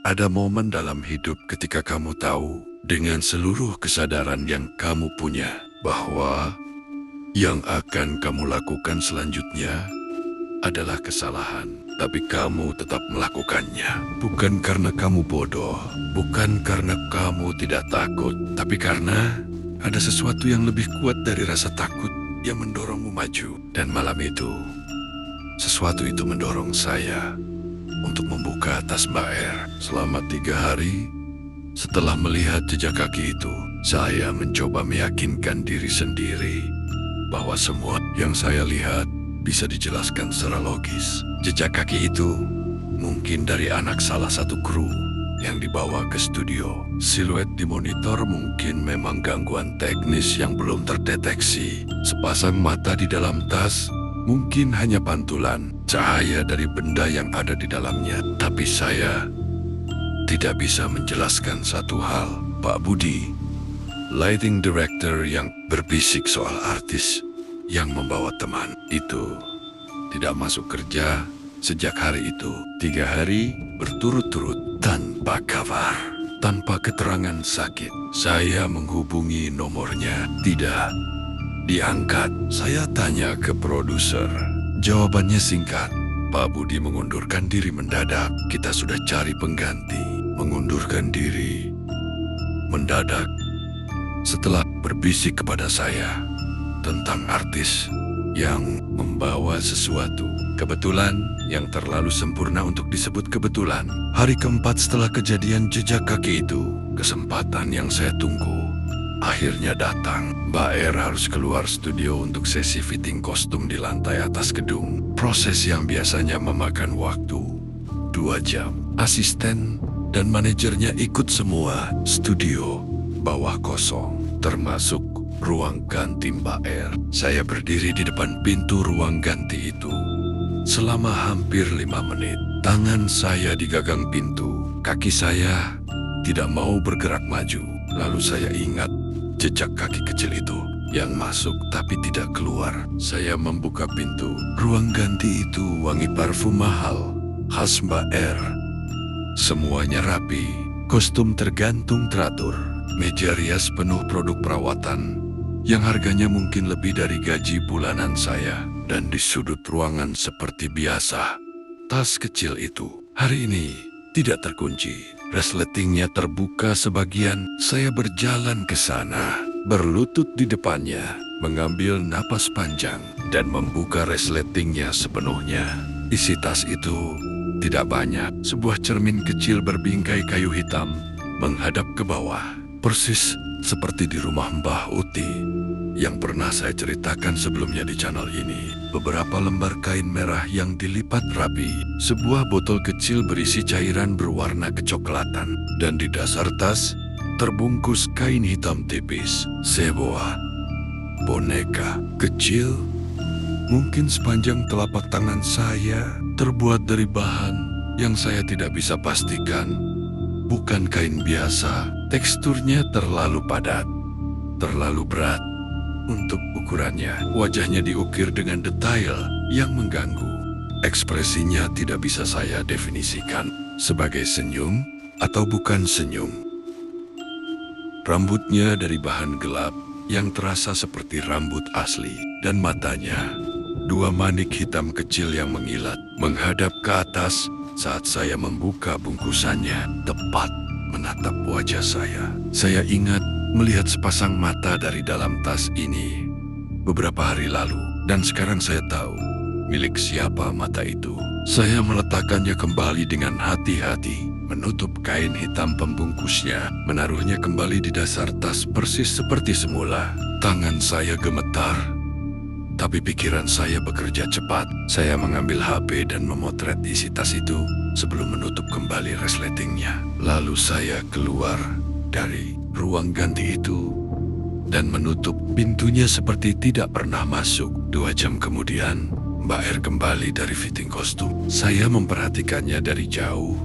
Ada momen dalam hidup ketika kamu tahu dengan seluruh kesadaran yang kamu punya bahwa yang akan kamu lakukan selanjutnya adalah kesalahan. Tapi kamu tetap melakukannya. Bukan karena kamu bodoh, bukan karena kamu tidak takut, tapi karena ada sesuatu yang lebih kuat dari rasa takut yang mendorongmu maju. Dan malam itu, sesuatu itu mendorong saya untuk membuka tas Mbak R. Selama 3 hari, setelah melihat jejak kaki itu, saya mencoba meyakinkan diri sendiri bahwa semua yang saya lihat bisa dijelaskan secara logis. Jejak kaki itu mungkin dari anak salah satu kru yang dibawa ke studio. Siluet di monitor mungkin memang gangguan teknis yang belum terdeteksi. Sepasang mata di dalam tas mungkin hanya pantulan cahaya dari benda yang ada di dalamnya. Tapi saya tidak bisa menjelaskan satu hal. Pak Budi, lighting director yang berbisik soal artis yang membawa teman itu tidak masuk kerja sejak hari itu. 3 hari berturut-turut tanpa kabar, tanpa keterangan sakit. Saya menghubungi nomornya, tidak diangkat. Saya tanya ke produser. Jawabannya singkat. Pak Budi mengundurkan diri mendadak. Kita sudah cari pengganti. Mengundurkan diri mendadak setelah berbisik kepada saya tentang artis yang membawa sesuatu. Kebetulan yang terlalu sempurna untuk disebut kebetulan. Hari keempat setelah kejadian jejak kaki itu, kesempatan yang saya tunggu akhirnya datang. Mbak R harus keluar studio untuk sesi fitting kostum di lantai atas gedung. Proses yang biasanya memakan waktu 2 jam. Asisten dan manajernya ikut semua. Studio bawah kosong, termasuk ruang ganti Mbak R. Saya berdiri di depan pintu ruang ganti itu selama hampir 5 menit. Tangan saya di gagang pintu, kaki saya tidak mau bergerak maju. Lalu saya ingat jejak kaki kecil itu yang masuk tapi tidak keluar. Saya membuka pintu. Ruang ganti itu wangi parfum mahal khas Mbak R. Semuanya rapi, kostum tergantung teratur, meja rias penuh produk perawatan yang harganya mungkin lebih dari gaji bulanan saya. Dan di sudut ruangan seperti biasa, tas kecil itu hari ini tidak terkunci. Resletingnya terbuka sebagian. Saya berjalan ke sana, berlutut di depannya, mengambil napas panjang, dan membuka resletingnya sepenuhnya. Isi tas itu tidak banyak. Sebuah cermin kecil berbingkai kayu hitam menghadap ke bawah, persis seperti di rumah Mbah Uti yang pernah saya ceritakan sebelumnya di channel ini. Beberapa lembar kain merah yang dilipat rapi, sebuah botol kecil berisi cairan berwarna kecoklatan, dan di dasar tas terbungkus kain hitam tipis. Sebuah boneka kecil, mungkin sepanjang telapak tangan saya, terbuat dari bahan yang saya tidak bisa pastikan. Bukan kain biasa, teksturnya terlalu padat, terlalu berat untuk ukurannya. Wajahnya diukir dengan detail yang mengganggu. Ekspresinya tidak bisa saya definisikan sebagai senyum atau bukan senyum. Rambutnya dari bahan gelap yang terasa seperti rambut asli, dan matanya 2 manik hitam kecil yang mengilat menghadap ke atas saat saya membuka bungkusannya, tepat menatap wajah saya. Saya ingat melihat sepasang mata dari dalam tas ini beberapa hari lalu, dan sekarang saya tahu milik siapa mata itu. Saya meletakkannya kembali dengan hati-hati, menutup kain hitam pembungkusnya, menaruhnya kembali di dasar tas persis seperti semula. Tangan saya gemetar, tapi pikiran saya bekerja cepat. Saya mengambil HP dan memotret isi tas itu sebelum menutup kembali resletingnya. Lalu saya keluar dari ruang ganti itu dan menutup pintunya seperti tidak pernah masuk. 2 jam kemudian, Mbak R kembali dari fitting kostum. Saya memperhatikannya dari jauh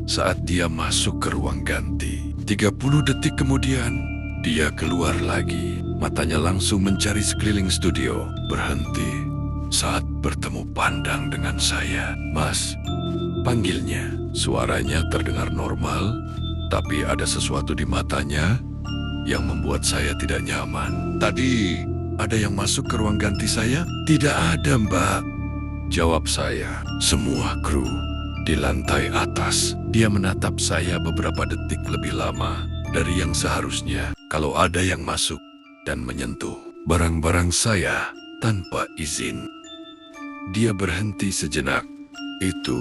saat dia masuk ke ruang ganti. 30 detik kemudian, dia keluar lagi. Matanya langsung mencari sekeliling studio, berhenti saat bertemu pandang dengan saya. Mas, panggilnya. Suaranya terdengar normal, tapi ada sesuatu di matanya yang membuat saya tidak nyaman. Tadi ada yang masuk ke ruang ganti saya? Tidak ada, Mbak. Jawab saya. Semua kru di lantai atas. Dia menatap saya beberapa detik lebih lama dari yang seharusnya kalau ada yang masuk dan menyentuh barang-barang saya tanpa izin. Dia berhenti sejenak. Itu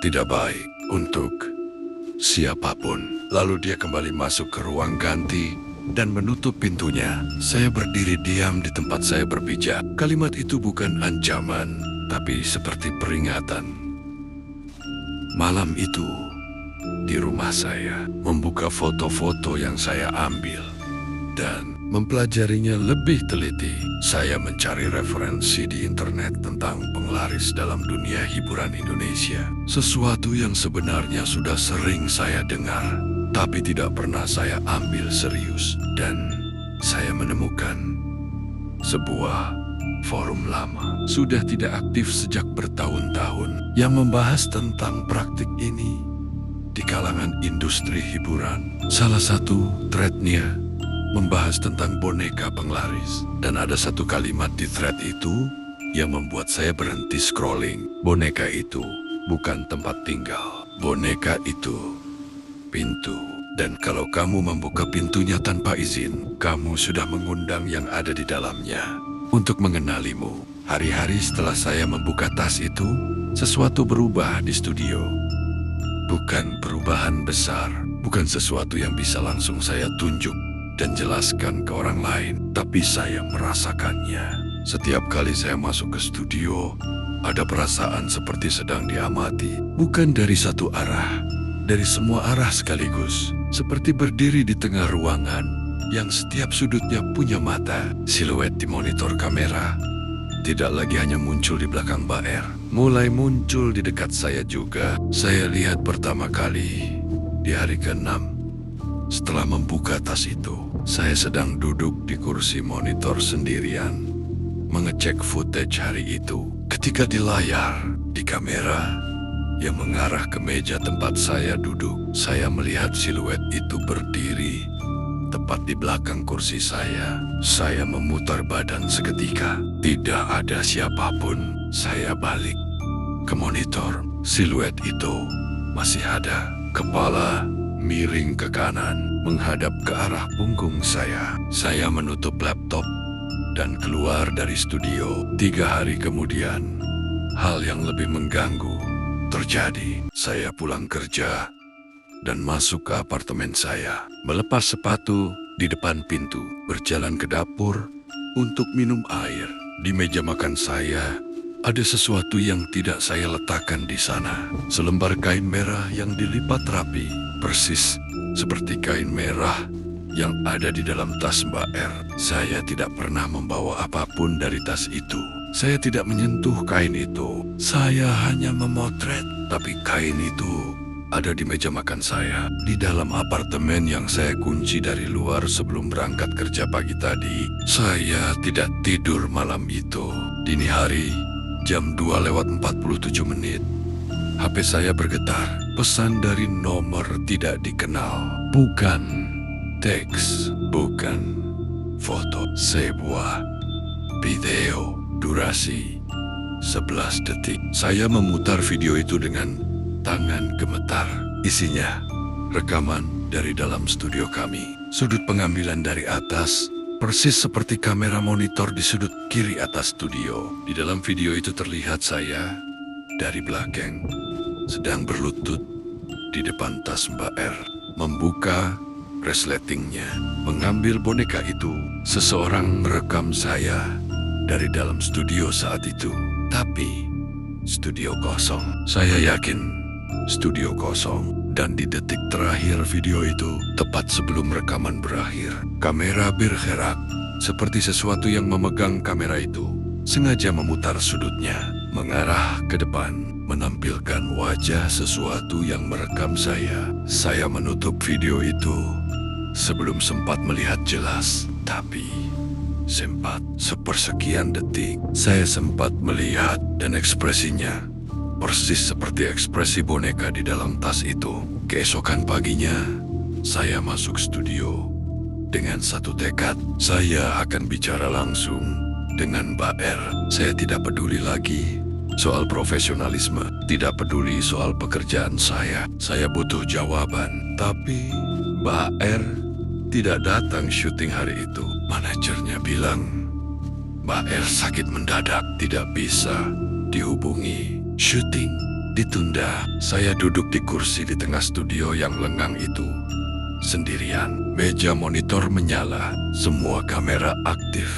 tidak baik untuk siapapun. Lalu dia kembali masuk ke ruang ganti dan menutup pintunya. Saya berdiri diam di tempat saya berpijak. Kalimat itu bukan ancaman, tapi seperti peringatan. Malam itu, di rumah saya, membuka foto-foto yang saya ambil dan mempelajarinya lebih teliti. Saya mencari referensi di internet tentang penglaris dalam dunia hiburan Indonesia. Sesuatu yang sebenarnya sudah sering saya dengar, tapi tidak pernah saya ambil serius. Dan saya menemukan sebuah forum lama, sudah tidak aktif sejak bertahun-tahun, yang membahas tentang praktik ini di kalangan industri hiburan. Salah satu thread-nya membahas tentang boneka penglaris. Dan ada satu kalimat di thread itu yang membuat saya berhenti scrolling. Boneka itu bukan tempat tinggal. Boneka itu pintu. Dan kalau kamu membuka pintunya tanpa izin, kamu sudah mengundang yang ada di dalamnya untuk mengenalimu. Hari-hari setelah saya membuka tas itu, sesuatu berubah di studio. Bukan perubahan besar, bukan sesuatu yang bisa langsung saya tunjuk dan jelaskan ke orang lain, tapi saya merasakannya. Setiap kali saya masuk ke studio, ada perasaan seperti sedang diamati, bukan dari satu arah, dari semua arah sekaligus, seperti berdiri di tengah ruangan yang setiap sudutnya punya mata. Siluet di monitor kamera tidak lagi hanya muncul di belakang Mbak R, mulai muncul di dekat saya juga. Saya lihat pertama kali di hari ke-6. Setelah membuka tas itu, saya sedang duduk di kursi monitor sendirian, mengecek footage hari itu. Ketika di layar, di kamera yang mengarah ke meja tempat saya duduk, saya melihat siluet itu berdiri tepat di belakang kursi saya. Saya memutar badan seketika. Tidak ada siapapun. Saya balik ke monitor. Siluet itu masih ada. Kepala miring ke kanan, menghadap ke arah punggung saya. Saya menutup laptop dan keluar dari studio. 3 hari kemudian, hal yang lebih mengganggu terjadi. Saya pulang kerja dan masuk ke apartemen saya, melepas sepatu di depan pintu, berjalan ke dapur untuk minum air. Di meja makan saya, ada sesuatu yang tidak saya letakkan di sana. Selembar kain merah yang dilipat rapi, persis seperti kain merah yang ada di dalam tas Mbak R. Saya tidak pernah membawa apapun dari tas itu. Saya tidak menyentuh kain itu. Saya hanya memotret, tapi kain itu ada di meja makan saya, di dalam apartemen yang saya kunci dari luar sebelum berangkat kerja pagi tadi. Saya tidak tidur malam itu. Dini hari, jam 2:47. HP saya bergetar. Pesan dari nomor tidak dikenal. Bukan teks, bukan foto. Sebuah video durasi 11 detik. Saya memutar video itu dengan tangan gemetar. Isinya rekaman dari dalam studio kami. Sudut pengambilan dari atas, persis seperti kamera monitor di sudut kiri atas studio. Di dalam video itu terlihat saya dari belakang, sedang berlutut di depan tas Mbak R, membuka resletingnya, mengambil boneka itu. Seseorang merekam saya dari dalam studio saat itu. Tapi studio kosong. Saya yakin studio kosong. Dan di detik terakhir video itu, tepat sebelum rekaman berakhir, kamera bergerak seperti sesuatu yang memegang kamera itu, sengaja memutar sudutnya, mengarah ke depan, menampilkan wajah sesuatu yang merekam saya. Saya menutup video itu sebelum sempat melihat jelas, tapi sempat sepersekian detik saya sempat melihat dan ekspresinya persis seperti ekspresi boneka di dalam tas itu. Keesokan paginya, saya masuk studio dengan satu tekad. Saya akan bicara langsung dengan Mbak R. Saya tidak peduli lagi soal profesionalisme, tidak peduli soal pekerjaan saya. Saya butuh jawaban. Tapi Mbak R tidak datang syuting hari itu. Manajernya bilang Mbak R sakit mendadak, tidak bisa dihubungi. Syuting ditunda. Saya duduk di kursi di tengah studio yang lengang itu, sendirian. Meja monitor menyala, semua kamera aktif,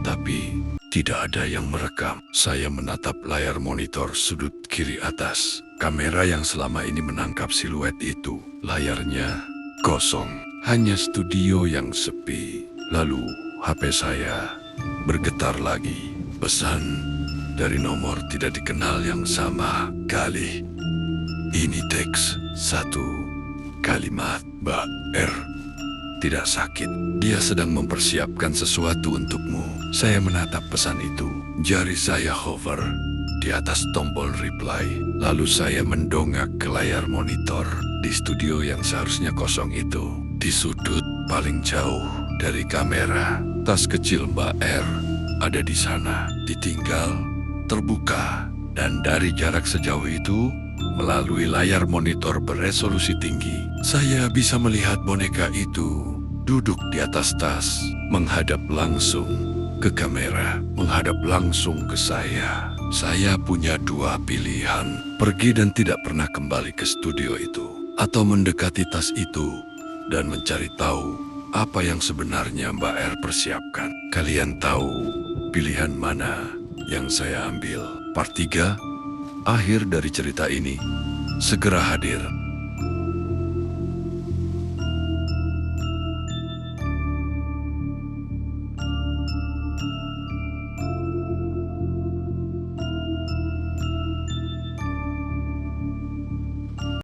tapi tidak ada yang merekam. Saya menatap layar monitor sudut kiri atas. Kamera yang selama ini menangkap siluet itu. Layarnya kosong, hanya studio yang sepi. Lalu HP saya bergetar lagi. Pesan dari nomor tidak dikenal yang sama. Kali ini teks satu kalimat. Mbak R tidak sakit. Dia sedang mempersiapkan sesuatu untukmu. Saya menatap pesan itu. Jari saya hover di atas tombol reply. Lalu saya mendongak ke layar monitor. Di studio yang seharusnya kosong itu, di sudut paling jauh dari kamera, tas kecil Mbak R ada di sana, ditinggal, terbuka, dan dari jarak sejauh itu, melalui layar monitor beresolusi tinggi, saya bisa melihat boneka itu duduk di atas tas, menghadap langsung ke kamera, menghadap langsung ke saya. Saya punya dua pilihan, pergi dan tidak pernah kembali ke studio itu, atau mendekati tas itu dan mencari tahu apa yang sebenarnya Mbak R persiapkan. Kalian tahu pilihan mana yang saya ambil? Part 3, akhir dari cerita ini, segera hadir.